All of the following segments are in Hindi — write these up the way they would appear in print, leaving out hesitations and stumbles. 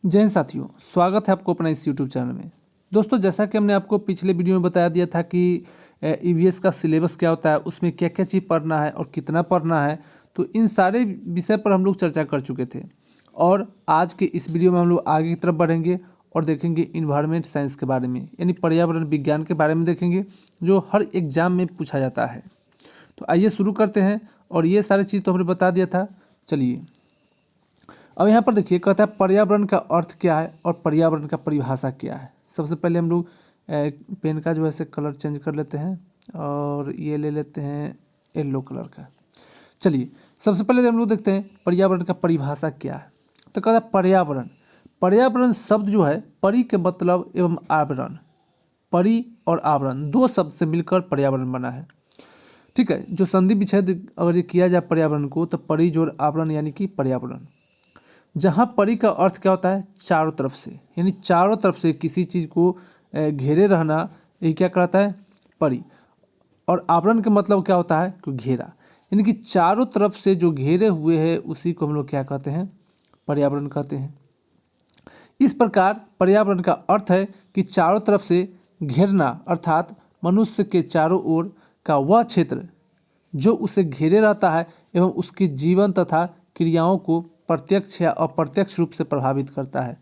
जय हिंद साथियों, स्वागत है आपको अपना इस यूट्यूब चैनल में। दोस्तों, जैसा कि हमने आपको पिछले वीडियो में बता दिया था कि ईवीएस का सिलेबस क्या होता है, उसमें क्या क्या चीज़ पढ़ना है और कितना पढ़ना है, तो इन सारे विषय पर हम लोग चर्चा कर चुके थे। और आज के इस वीडियो में हम लोग आगे की तरफ बढ़ेंगे और देखेंगे इन्वायरमेंट साइंस के बारे में, यानी पर्यावरण विज्ञान के बारे में देखेंगे, जो हर एग्जाम में पूछा जाता है। तो आइए शुरू करते हैं। और ये सारी चीज़ तो हमने बता दिया था। चलिए, अब यहाँ पर देखिए, कहता है पर्यावरण का अर्थ क्या है और पर्यावरण का परिभाषा क्या है। सबसे पहले हम लोग पेन का जो है से कलर चेंज कर लेते हैं और ये ले लेते हैं येलो कलर का। चलिए, सबसे पहले हम लोग देखते हैं पर्यावरण का परिभाषा क्या है। तो कहता है पर्यावरण, पर्यावरण शब्द जो है परि के मतलब एवं आवरण, परि और आवरण दो शब्द से मिलकर पर्यावरण बना है। ठीक है, जो संधि विच्छेद अगर ये किया जाए पर्यावरण को, तो परि जोड़ आवरण यानी कि पर्यावरण। जहाँ परि का अर्थ क्या होता है, चारों तरफ से, यानी चारों तरफ से किसी चीज़ को घेरे रहना, ये क्या कहलाता है, परि। और आवरण का मतलब क्या होता है, कि घेरा, यानी कि चारों तरफ से जो घेरे हुए हैं उसी को हम लोग क्या कहते हैं, पर्यावरण कहते हैं। इस प्रकार पर्यावरण का अर्थ है कि चारों तरफ से घेरना, अर्थात मनुष्य के चारों ओर का वह क्षेत्र जो उसे घेरे रहता है एवं उसके जीवन तथा क्रियाओं को प्रत्यक्ष या अप्रत्यक्ष रूप से प्रभावित करता है,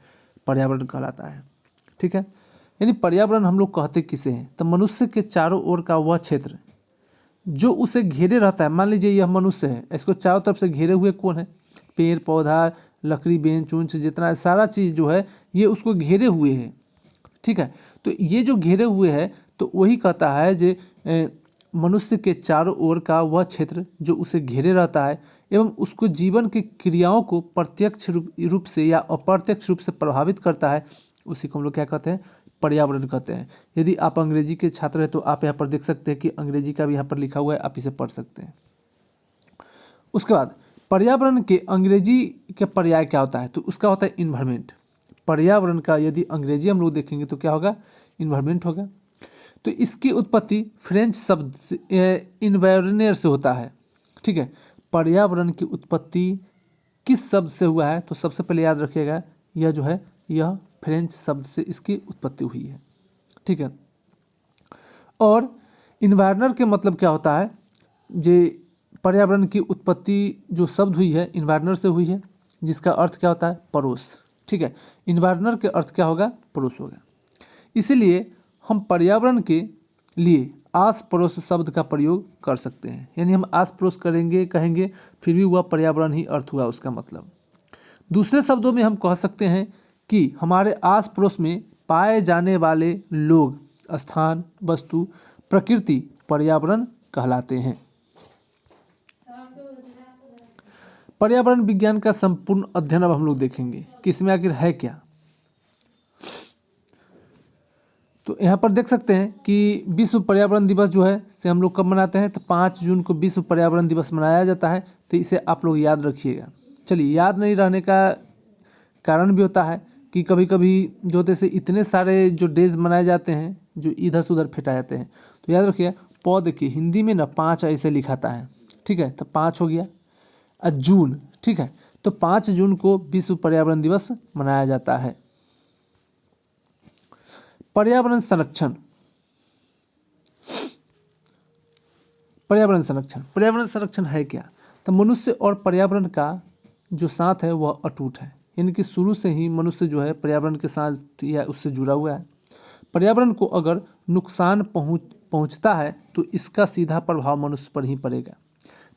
पर्यावरण कहलाता है। ठीक है, यानी पर्यावरण हम लोग कहते किसे हैं, तो मनुष्य के चारों ओर का वह क्षेत्र जो उसे घेरे रहता है। मान लीजिए यह मनुष्य है, इसको चारों तरफ से घेरे हुए कौन है, पेड़ पौधा, लकड़ी, बेंच उंच, जितना सारा चीज़ जो है ये उसको घेरे हुए है। ठीक है, तो ये जो घेरे हुए है, तो वही कहता है जो मनुष्य के चारों ओर का वह क्षेत्र जो उसे घेरे रहता है एवं उसको जीवन की क्रियाओं को प्रत्यक्ष रूप से या अप्रत्यक्ष रूप से प्रभावित करता है, उसी को हम लोग क्या कहते हैं, पर्यावरण कहते हैं। यदि आप अंग्रेजी के छात्र हैं तो आप यहाँ पर देख सकते हैं कि अंग्रेजी का भी यहाँ पर लिखा हुआ है, आप इसे पढ़ सकते हैं। उसके बाद पर्यावरण के अंग्रेजी के पर्याय क्या होता है, तो उसका होता है इन्वायरमेंट। पर्यावरण का यदि अंग्रेजी हम लोग देखेंगे तो क्या होगा, इन्वायरमेंट होगा। तो इसकी उत्पत्ति फ्रेंच शब्द इन्वायरनेर से होता है। ठीक है, पर्यावरण की उत्पत्ति किस शब्द से हुआ है, तो सबसे पहले याद रखिएगा यह जो है, यह फ्रेंच शब्द से इसकी उत्पत्ति हुई है। ठीक है, और इन्वायरनर के मतलब क्या होता है, जे पर्यावरण की उत्पत्ति जो शब्द हुई है इन्वायरनर से हुई है, जिसका अर्थ क्या होता है, पड़ोस। ठीक है, इन्वायरनर के अर्थ क्या होगा, पड़ोस होगा। इसीलिए हम पर्यावरण के लिए आस पड़ोस शब्द का प्रयोग कर सकते हैं, यानी हम आस पड़ोस करेंगे, कहेंगे, फिर भी वह पर्यावरण ही अर्थ हुआ उसका मतलब। दूसरे शब्दों में हम कह सकते हैं कि हमारे आस पड़ोस में पाए जाने वाले लोग, स्थान, वस्तु, प्रकृति पर्यावरण कहलाते हैं। पर्यावरण विज्ञान का संपूर्ण अध्ययन अब हम लोग देखेंगे कि इसमें आखिर है क्या। तो यहाँ पर देख सकते हैं कि विश्व पर्यावरण दिवस जो है से हम लोग कब मनाते हैं, तो 5 जून को विश्व पर्यावरण दिवस मनाया जाता है। तो इसे आप लोग याद रखिएगा। चलिए, याद नहीं रहने का कारण भी होता है कि कभी कभी जो होते से इतने सारे जो डेज मनाए जाते हैं जो इधर से उधर फेंटा जाते हैं। तो याद रखिए, देखिए हिंदी में ना 5 ऐसे लिखाता है। ठीक है, तो 5 हो गया, जून। ठीक है, तो 5 जून को विश्व पर्यावरण दिवस मनाया जाता है। पर्यावरण संरक्षण, पर्यावरण संरक्षण, पर्यावरण संरक्षण है क्या, तो मनुष्य और पर्यावरण का जो साथ है वह अटूट है, यानी कि शुरू से ही मनुष्य जो है पर्यावरण के साथ या उससे जुड़ा हुआ है। पर्यावरण को अगर नुकसान पहुंचता है तो इसका सीधा प्रभाव मनुष्य पर ही पड़ेगा।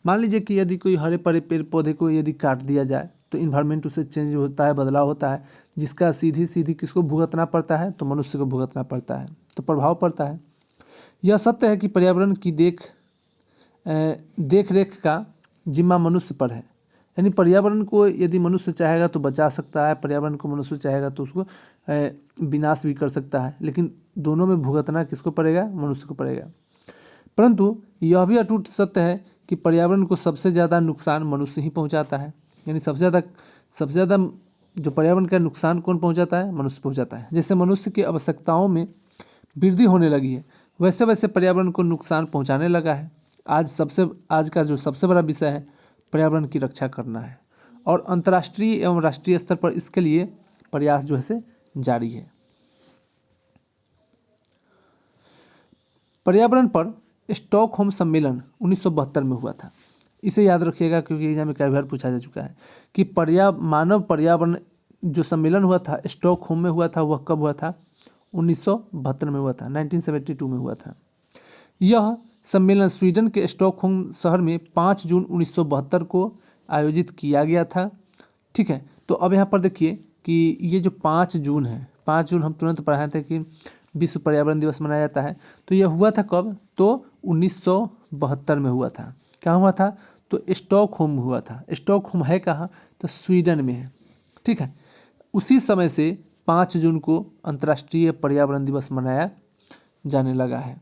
मान लीजिए कि यदि कोई हरे भरे पेड़ पौधे को यदि काट दिया जाए तो इन्वायरमेंट उससे चेंज होता है, बदलाव होता है, जिसका सीधी सीधी किसको भुगतना पड़ता है, तो मनुष्य को भुगतना पड़ता है, तो प्रभाव पड़ता है। यह सत्य है कि पर्यावरण की देख रेख का जिम्मा मनुष्य पर है, यानी पर्यावरण को यदि मनुष्य चाहेगा तो बचा सकता है, पर्यावरण को मनुष्य चाहेगा तो उसको विनाश भी कर सकता है, लेकिन दोनों में भुगतना किसको पड़ेगा, मनुष्य को पड़ेगा। परंतु यह भी अटूट सत्य है कि पर्यावरण को सबसे ज़्यादा नुकसान मनुष्य ही पहुंचाता है, यानी सबसे ज़्यादा जो पर्यावरण का नुकसान कौन पहुंचाता है, मनुष्य पहुंचाता है। जैसे मनुष्य की आवश्यकताओं में वृद्धि होने लगी है, वैसे वैसे पर्यावरण को नुकसान पहुंचाने लगा है। आज का जो सबसे बड़ा विषय है पर्यावरण की रक्षा करना है, और अंतर्राष्ट्रीय एवं राष्ट्रीय स्तर पर इसके लिए प्रयास जो है से जारी है। पर्यावरण पर स्टॉकहोम सम्मेलन 1972 में हुआ था। इसे याद रखिएगा क्योंकि एग्जाम में कई बार पूछा जा चुका है कि मानव पर्यावरण जो सम्मेलन हुआ था स्टॉकहोम में हुआ था, वह कब हुआ था? 1972 में हुआ था, 1972 में हुआ था। यह सम्मेलन स्वीडन के स्टॉकहोम शहर में 5 जून 1972 को आयोजित किया गया था। ठीक है, तो अब यहाँ पर देखिए कि ये जो 5 जून है, 5 जून हम तुरंत पढ़ाए थे कि विश्व पर्यावरण दिवस मनाया जाता है। तो यह हुआ था कब? तो 1972 में हुआ था। कहाँ हुआ था? तो स्टॉकहोम में हुआ था। स्टॉकहोम है कहाँ? तो स्वीडन में है। ठीक है, उसी समय से 5 जून को अंतर्राष्ट्रीय पर्यावरण दिवस मनाया जाने लगा है।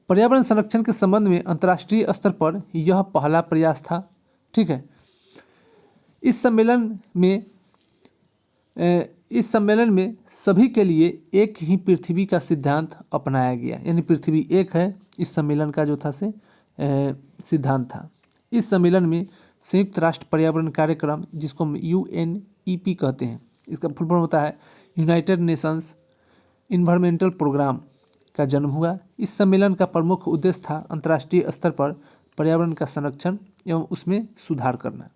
पर्यावरण संरक्षण के संबंध में अंतर्राष्ट्रीय स्तर पर यह पहला प्रयास था। ठीक है, इस सम्मेलन में सभी के लिए एक ही पृथ्वी का सिद्धांत अपनाया गया, यानी पृथ्वी एक है, इस सम्मेलन का जो था से सिद्धांत था। इस सम्मेलन में संयुक्त राष्ट्र पर्यावरण कार्यक्रम, जिसको हम UNEP कहते हैं, इसका फुल फॉर्म होता है यूनाइटेड नेशंस इन्वायरमेंटल प्रोग्राम, का जन्म हुआ। इस सम्मेलन का प्रमुख उद्देश्य था अंतर्राष्ट्रीय स्तर पर पर्यावरण का संरक्षण एवं उसमें सुधार करना।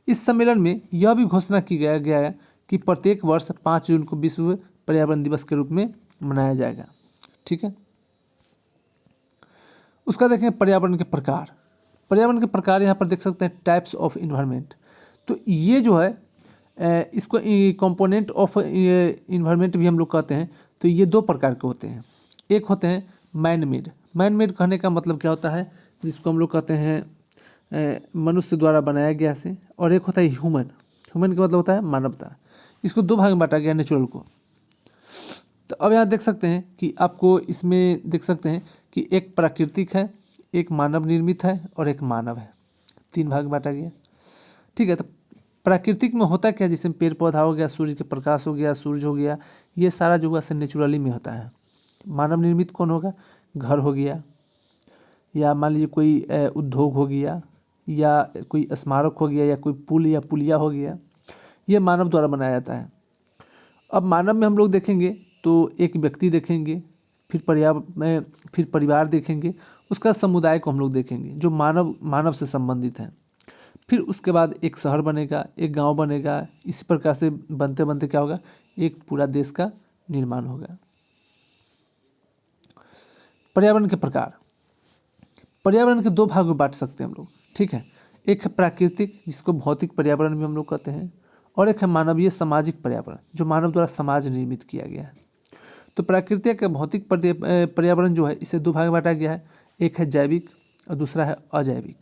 इस सम्मेलन में यह भी घोषणा की गया कि प्रत्येक वर्ष 5 जून को विश्व पर्यावरण दिवस के रूप में मनाया जाएगा। ठीक है, उसका देखें पर्यावरण के प्रकार। पर्यावरण के प्रकार यहाँ पर देख सकते हैं, टाइप्स ऑफ इन्वायरमेंट। तो ये जो है इसको कंपोनेंट ऑफ इन्वायरमेंट भी हम लोग कहते हैं। तो ये 2 प्रकार के होते हैं। एक होते हैं मैन मेड। मैन मेड कहने का मतलब क्या होता है? जिसको हम लोग कहते हैं मनुष्य द्वारा बनाया गया से। और एक होता है ह्यूमन। ह्यूमन का मतलब होता है मानवता। इसको 2 भाग में बांटा गया नेचुरल को। तो अब यहाँ देख सकते हैं कि आपको इसमें देख सकते हैं कि एक प्राकृतिक है, एक मानव निर्मित है और एक मानव है। 3 भाग बांटा गया। ठीक है, तो प्राकृतिक में होता क्या? जैसे पेड़ पौधा हो गया, सूर्य के प्रकाश हो गया, सूरज हो गया, ये सारा जो है नेचुरली में होता है। मानव निर्मित कौन होगा? घर हो गया, या मान लीजिए कोई उद्योग हो गया, या कोई स्मारक हो गया, या कोई पुल या पुलिया हो गया, ये मानव द्वारा बनाया जाता है। अब मानव में हम लोग देखेंगे तो एक व्यक्ति देखेंगे, फिर परिवार देखेंगे, उसका समुदाय को हम लोग देखेंगे जो मानव से संबंधित है। फिर उसके बाद एक शहर बनेगा, एक गांव बनेगा। इसी प्रकार से बनते बनते क्या होगा? एक पूरा देश का निर्माण होगा। पर्यावरण के प्रकार। पर्यावरण के 2 भाग में बांट सकते हैं हम लोग। ठीक है, एक है प्राकृतिक, जिसको भौतिक पर्यावरण भी हम लोग कहते हैं, और एक है मानवीय सामाजिक पर्यावरण, जो मानव द्वारा समाज निर्मित किया गया है। तो प्राकृतिक भौतिक पर्यावरण जो है, इसे 2 भाग में बांटा गया है। एक है जैविक और दूसरा है अजैविक।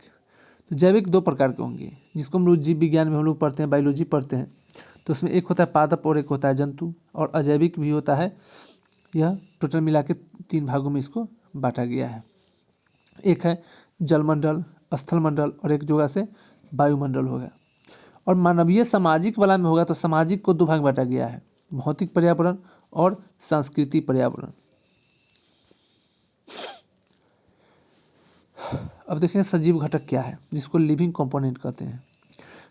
तो जैविक 2 प्रकार के होंगे, जिसको हम लोग जीव विज्ञान में हम लोग पढ़ते हैं, बायोलॉजी पढ़ते हैं। तो उसमें एक होता है पादप और एक होता है जंतु, और अजैविक भी होता है। यह टोटल मिला के 3 भागों में इसको बांटा गया है। एक है जलमंडल, स्थलमंडल, और एक जगह से वायुमंडल होगा। और मानवीय सामाजिक वाला में होगा तो सामाजिक को 2 भाग बांटा गया है, भौतिक पर्यावरण और सांस्कृतिक पर्यावरण। अब देखें सजीव घटक क्या है, जिसको लिविंग कंपोनेंट कहते हैं।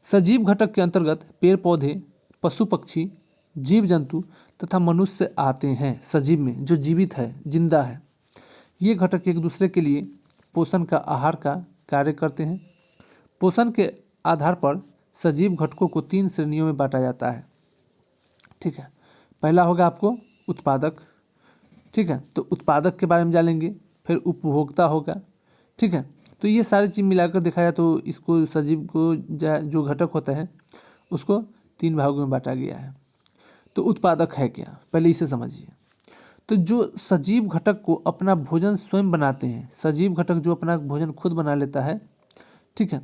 सजीव घटक के अंतर्गत पेड़ पौधे, पशु पक्षी, जीव जंतु तथा मनुष्य आते हैं। सजीव में जो जीवित है, जिंदा है, ये घटक एक दूसरे के लिए पोषण का आहार का कार्य करते हैं। पोषण के आधार पर सजीव घटकों को 3 श्रेणियों में बांटा जाता है। ठीक है, पहला होगा आपको उत्पादक। ठीक है, तो उत्पादक के बारे में जानेंगे। फिर उपभोक्ता होगा। ठीक है, तो ये सारी चीज़ मिलाकर देखा जाए तो इसको सजीव को जो घटक होता है उसको 3 भागों में बांटा गया है। तो उत्पादक है क्या, पहले इसे समझिए। तो जो सजीव घटक को अपना भोजन स्वयं बनाते हैं, सजीव घटक जो अपना भोजन खुद बना लेता है, ठीक है,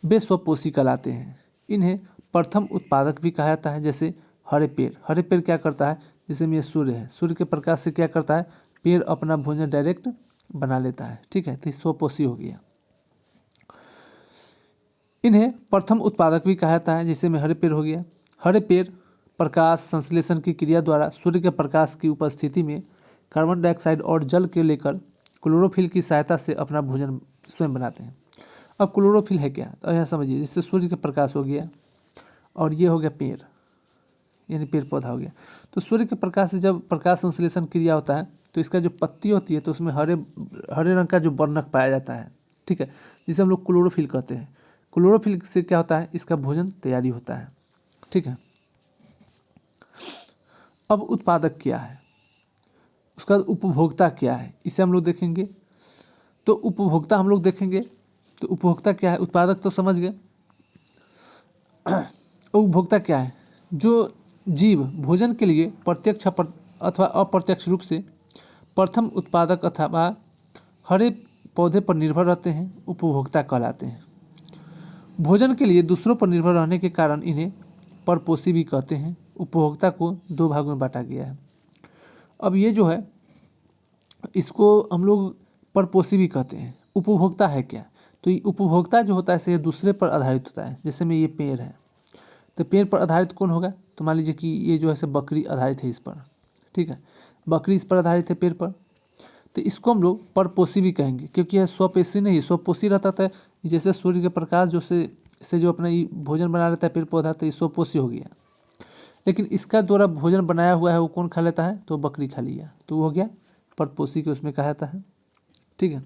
वे स्वपोषी कहलाते हैं। इन्हें प्रथम उत्पादक भी कहा जाता है। जैसे हरे पेड़ क्या करता है? जैसे में सूर्य है, सूर्य के प्रकाश से क्या करता है? पेड़ अपना भोजन डायरेक्ट बना लेता है। ठीक है, तो स्वपोषी हो गया। इन्हें प्रथम उत्पादक भी कहा जाता है। जैसे में हरे पेड़ हो गया। हरे पेड़ प्रकाश संश्लेषण की क्रिया द्वारा सूर्य के प्रकाश की उपस्थिति में कार्बन डाइऑक्साइड और जल के लेकर क्लोरोफिल की सहायता से अपना भोजन स्वयं बनाते हैं। अब क्लोरोफिल है क्या, तो यहाँ समझिए। जिससे सूर्य का प्रकाश हो गया और ये हो गया पेड़, यानी पेड़ पौधा हो गया। तो सूर्य के प्रकाश से जब प्रकाश संश्लेषण क्रिया होता है तो इसका जो पत्ती होती है तो उसमें हरे हरे रंग का जो वर्णक पाया जाता है, ठीक है, जिसे हम लोग क्लोरोफिल कहते हैं। क्लोरोफिल से क्या होता है, इसका भोजन तैयारी होता है, ठीक है। अब उत्पादक क्या है, उसका उपभोक्ता क्या है, इसे हम लोग देखेंगे। तो उपभोक्ता हम लोग देखेंगे तो उपभोक्ता क्या है, उत्पादक तो समझ गए। उपभोक्ता क्या है, जो जीव भोजन के लिए प्रत्यक्ष अथवा अप्रत्यक्ष रूप से प्रथम उत्पादक अथवा हरे पौधे पर निर्भर रहते हैं, उपभोक्ता कहलाते हैं। भोजन के लिए दूसरों पर निर्भर रहने के कारण इन्हें परपोषी भी कहते हैं। उपभोक्ता को दो भागों में बांटा गया है। अब ये जो है इसको हम लोग परपोषी भी कहते हैं। उपभोक्ता है क्या, तो ये उपभोक्ता जो होता है से दूसरे पर आधारित होता है। जैसे में ये पेड़ है तो पेड़ पर आधारित कौन होगा, तो मान लीजिए कि ये जो है से बकरी आधारित है इस पर, ठीक है, बकरी इस पर आधारित है पेड़ पर, तो इसको हम लोग परपोषी भी कहेंगे क्योंकि यह स्वपोषी नहीं स्वपोषी रहता था। जैसे सूर्य के प्रकाश जो से जो अपना ये भोजन बना लेता है पेड़ पौधा, तो ये स्वपोषी हो गया। लेकिन इसका द्वारा भोजन बनाया हुआ है वो कौन खा लेता है, तो बकरी खा लिया, तो वो हो गया परपोषी के उसमें कहा जाता है, ठीक है।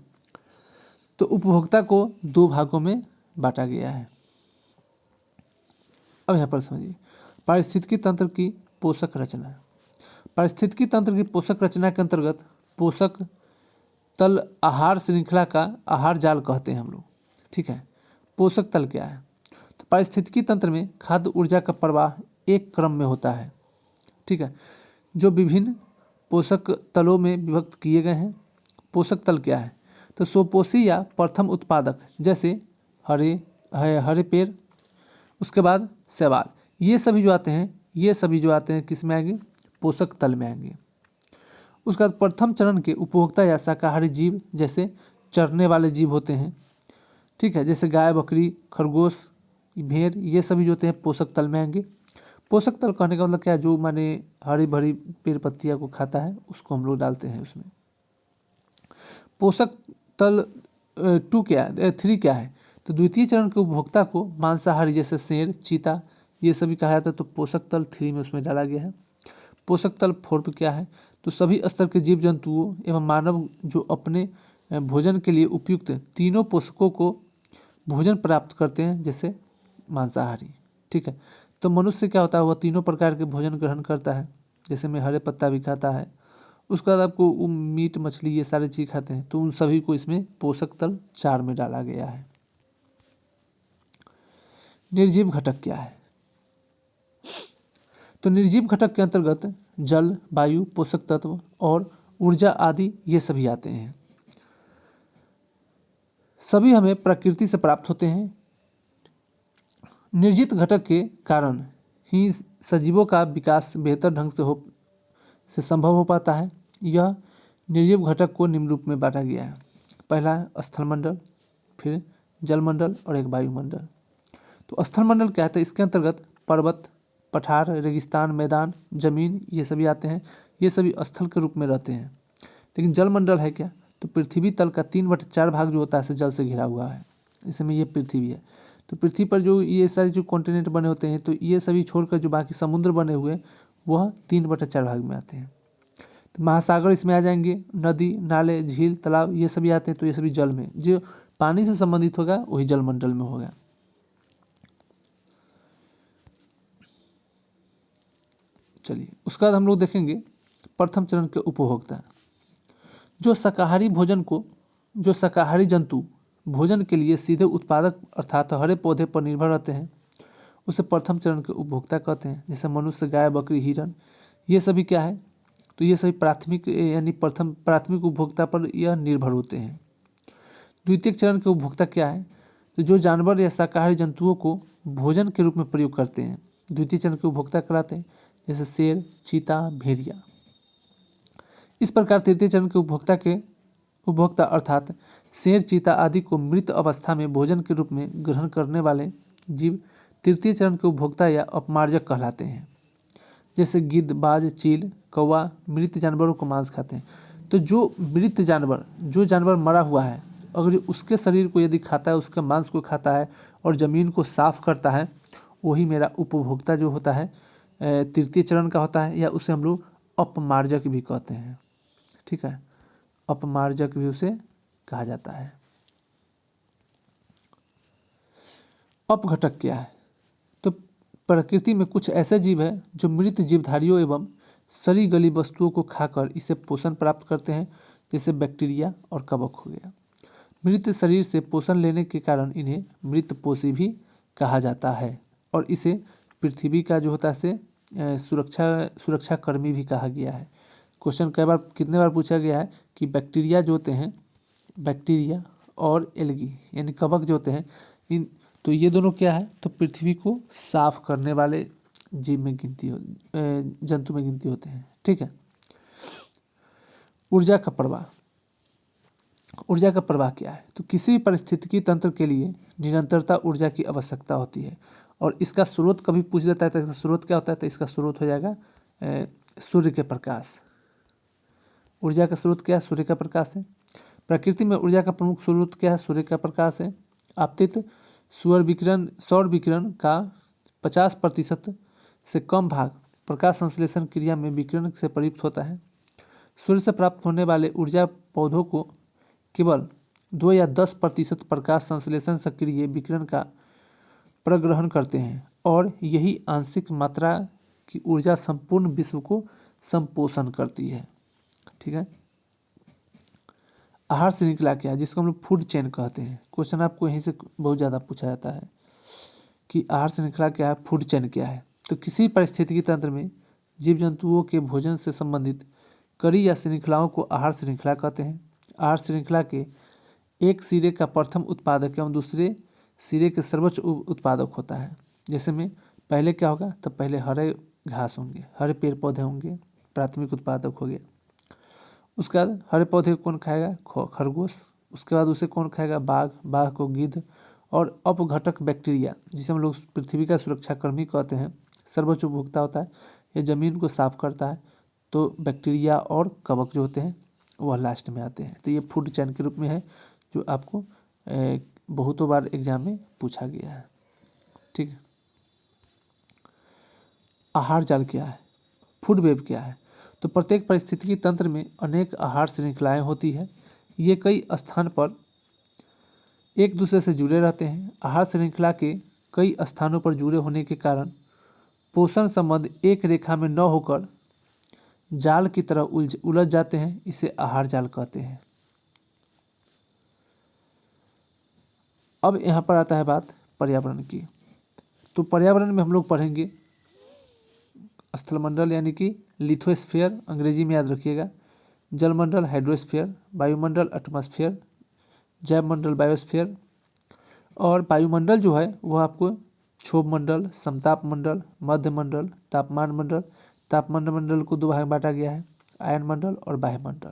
तो उपभोक्ता को दो भागों में बांटा गया है। अब यहाँ पर समझिए पारिस्थितिकी तंत्र की पोषक रचना। पारिस्थितिकी तंत्र की पोषक रचना के अंतर्गत पोषक तल आहार श्रृंखला का आहार जाल कहते हैं हम लोग, ठीक है। पोषक तल क्या है, तो पारिस्थितिकी तंत्र में खाद्य ऊर्जा का प्रवाह एक क्रम में होता है, ठीक है, जो विभिन्न पोषक तलों में विभक्त किए गए हैं। पोषक तल क्या है, तो स्वपोषी या प्रथम उत्पादक जैसे हरे पेड़, उसके बाद शैवाल, ये सभी जो आते हैं किस में आएंगे, पोषक तल में आएंगे। उसके बाद प्रथम चरण के उपभोक्ता या शाकाहारी जीव जैसे चरने वाले जीव होते हैं, ठीक है, जैसे गाय बकरी खरगोश भेड़, ये सभी जो होते हैं पोषक तल में आएंगे। पोषक तल कहने का मतलब क्या है, जो माने हरी भरी पेड़ पत्तियाँ को खाता है उसको हम लोग डालते हैं उसमें। पोषक तल 3 क्या है, तो द्वितीय चरण के उपभोक्ता को मांसाहारी जैसे शेर चीता ये सभी कहा जाता है, तो पोषक तल 3 में उसमें डाला गया है। पोषक तल 4 क्या है, तो सभी स्तर के जीव जंतुओं एवं मानव जो अपने भोजन के लिए उपयुक्त तीनों पोषकों को भोजन प्राप्त करते हैं, जैसे मांसाहारी, ठीक है। तो मनुष्य क्या होता है, वह तीनों प्रकार के भोजन ग्रहण करता है, जैसे में हरे पत्ता भी खाता है, उसके बाद आपको मीट मछली ये सारे चीज़ खाते हैं, तो उन सभी को इसमें पोषक तल 4 में डाला गया है। निर्जीव घटक क्या है, तो निर्जीव घटक के अंतर्गत जल वायु पोषक तत्व और ऊर्जा आदि ये सभी आते हैं। सभी हमें प्रकृति से प्राप्त होते हैं। निर्जीव घटक के कारण ही सजीवों का विकास बेहतर ढंग से संभव हो पाता है। यह निर्जीव घटक को निम्न रूप में बांटा गया है। पहला है स्थलमंडल, फिर जलमंडल और एक वायुमंडल। तो स्थलमंडल क्या है, तो इसके अंतर्गत पर्वत पठार रेगिस्तान मैदान जमीन ये सभी आते हैं, ये सभी स्थल के रूप में रहते हैं। लेकिन जलमंडल है क्या, तो पृथ्वी तल का 3/4 भाग जो होता है जल से घिरा हुआ है, इसमें ये पृथ्वी है। तो पृथ्वी पर जो ये सारे जो कॉन्टिनेंट बने होते हैं, तो ये सभी छोड़कर जो बाकी समुद्र बने हुए वह 3/4 भाग में आते हैं। तो महासागर इसमें आ जाएंगे, नदी नाले झील तालाब ये सभी आते हैं, तो ये सभी जल में जो पानी से संबंधित होगा वही जलमंडल में होगा। चलिए उसके बाद हम लोग देखेंगे प्रथम चरण के उपभोक्ता। जो शाकाहारी जंतु भोजन के लिए सीधे उत्पादक अर्थात हरे पौधे पर निर्भर रहते हैं, उसे प्रथम चरण के उपभोक्ता कहते हैं। जैसे मनुष्य गाय बकरी हिरन ये सभी क्या है, तो ये सभी प्राथमिक उपभोक्ता पर यह निर्भर होते हैं। द्वितीय चरण के उपभोक्ता क्या है, तो जो जानवर या शाकाहारी जंतुओं को भोजन के रूप में प्रयोग करते हैं द्वितीय चरण के उपभोक्ता कहलाते हैं, जैसे शेर चीता भेड़िया। इस प्रकार तृतीय चरण के उपभोक्ता अर्थात शेर चीता आदि को मृत अवस्था में भोजन के रूप में ग्रहण करने वाले जीव तृतीय चरण के उपभोक्ता या अपमार्जक कहलाते हैं। जैसे गिद्ध बाज चील कौवा मृत जानवरों को मांस खाते हैं। तो जो जानवर मरा हुआ है, अगर उसके शरीर को यदि खाता है, उसके मांस को खाता है और ज़मीन को साफ करता है वही मेरा उपभोक्ता जो होता है तृतीय चरण का होता है, या उसे हम लोग अपमार्जक भी कहते हैं। ठीक है, अपमार्जक भी उसे कहा जाता है। अपघटक क्या है? तो प्रकृति में कुछ ऐसे जीव है जो मृत जीवधारियों एवं सड़ी गली वस्तुओं को खाकर इसे पोषण प्राप्त करते हैं, जैसे बैक्टीरिया और कवक हो गया। मृत शरीर से पोषण लेने के कारण इन्हें मृतपोषी भी कहा जाता है, और इसे पृथ्वी का जो होता है से सुरक्षा कर्मी भी कहा गया है। क्वेश्चन कितने बार पूछा गया है कि बैक्टीरिया जो होते हैं, बैक्टीरिया और एल्गी यानी कवक जो होते हैं, इन तो ये दोनों क्या है, तो पृथ्वी को साफ करने वाले जीव में जंतु में गिनती होते हैं। ठीक है, ऊर्जा का प्रवाह। ऊर्जा का प्रवाह क्या है? तो किसी पारिस्थितिकी तंत्र के लिए निरंतरता ऊर्जा की आवश्यकता होती है, और इसका स्रोत कभी पूछ जाता है तो इसका स्रोत क्या होता है, तो इसका स्रोत हो जाएगा सूर्य के प्रकाश। ऊर्जा का स्रोत क्या है? सूर्य का प्रकाश है। प्रकृति में ऊर्जा का प्रमुख स्रोत क्या है? सूर्य का प्रकाश है। आपतित सौर विकिरण का 50% से कम भाग प्रकाश संश्लेषण क्रिया में विकिरण से प्रयुक्त होता है। सूर्य से प्राप्त होने वाले ऊर्जा पौधों को केवल 2 या 10% प्रकाश संश्लेषण सक्रिय विकिरण का प्रग्रहण करते हैं, और यही आंशिक मात्रा की ऊर्जा संपूर्ण विश्व को संपोषण करती है। ठीक है, आहार श्रृंखला क्या है, जिसको हम लोग फूड चेन कहते हैं। क्वेश्चन आपको यहीं से बहुत ज़्यादा पूछा जाता है कि आहार श्रृंखला क्या है, फूड चेन क्या है। तो किसी पारिस्थितिकी तंत्र में जीव जंतुओं के भोजन से संबंधित कड़ी या श्रृंखलाओं को आहार श्रृंखला कहते हैं। आहार श्रृंखला के एक सिरे का प्रथम उत्पादक एवं दूसरे सिरे के सर्वोच्च उत्पादक होता है। जैसे में पहले क्या होगा, तो पहले हरे घास होंगे, हरे पेड़ पौधे होंगे, प्राथमिक उत्पादक हो गया। उसके बाद हरे पौधे को कौन खाएगा? खरगोश। उसके बाद उसे कौन खाएगा? बाघ। बाघ को गिद्ध। और अपघटक बैक्टीरिया, जिसे हम लोग पृथ्वी का सुरक्षा कर्मी कहते हैं, सर्वोच्च उपभोक्ता होता है। ये जमीन को साफ करता है। तो बैक्टीरिया और कवक जो होते हैं वह लास्ट में आते हैं। तो ये फूड चेन के रूप में है, जो आपको बहुतों बार एग्जाम में पूछा गया है। ठीक है, आहार जाल क्या है? फूड वेब क्या है? तो प्रत्येक पारिस्थितिकी तंत्र में अनेक आहार श्रृंखलाएं होती है। ये कई स्थान पर एक दूसरे से जुड़े रहते हैं। आहार श्रृंखला के कई स्थानों पर जुड़े होने के कारण पोषण संबंध एक रेखा में न होकर जाल की तरह उलझ जाते हैं। इसे आहार जाल कहते हैं। अब यहाँ पर आता है बात पर्यावरण की। तो पर्यावरण में हम लोग पढ़ेंगे स्थलमंडल यानी कि लिथोस्फीयर, अंग्रेजी में याद रखिएगा। जलमंडल हाइड्रोस्फीयर, वायुमंडल एटमॉस्फेयर, जैवमंडल बायोस्फीयर, और वायुमंडल जो है वह आपको क्षोभ मंडल, समताप मंडल, मध्य मंडल, तापमान मंडल। तापमान मंडल को 2 भाग में बांटा गया है, आयन मंडल और बाह्य मंडल।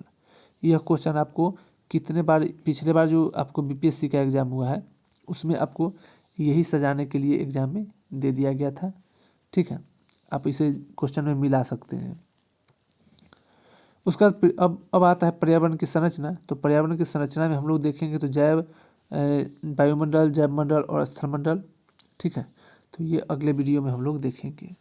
यह क्वेश्चन आपको कितने बार, पिछले बार जो आपको बीपीएससी का एग्जाम हुआ है उसमें आपको यही सजाने के लिए एग्जाम में दे दिया गया था। ठीक है, आप इसे क्वेश्चन में मिला सकते हैं। उसका अब आता है पर्यावरण की संरचना। तो पर्यावरण की संरचना में हम लोग देखेंगे तो जैव, वायुमंडल, जैव मंडल और स्थलमंडल। ठीक है, तो ये अगले वीडियो में हम लोग देखेंगे।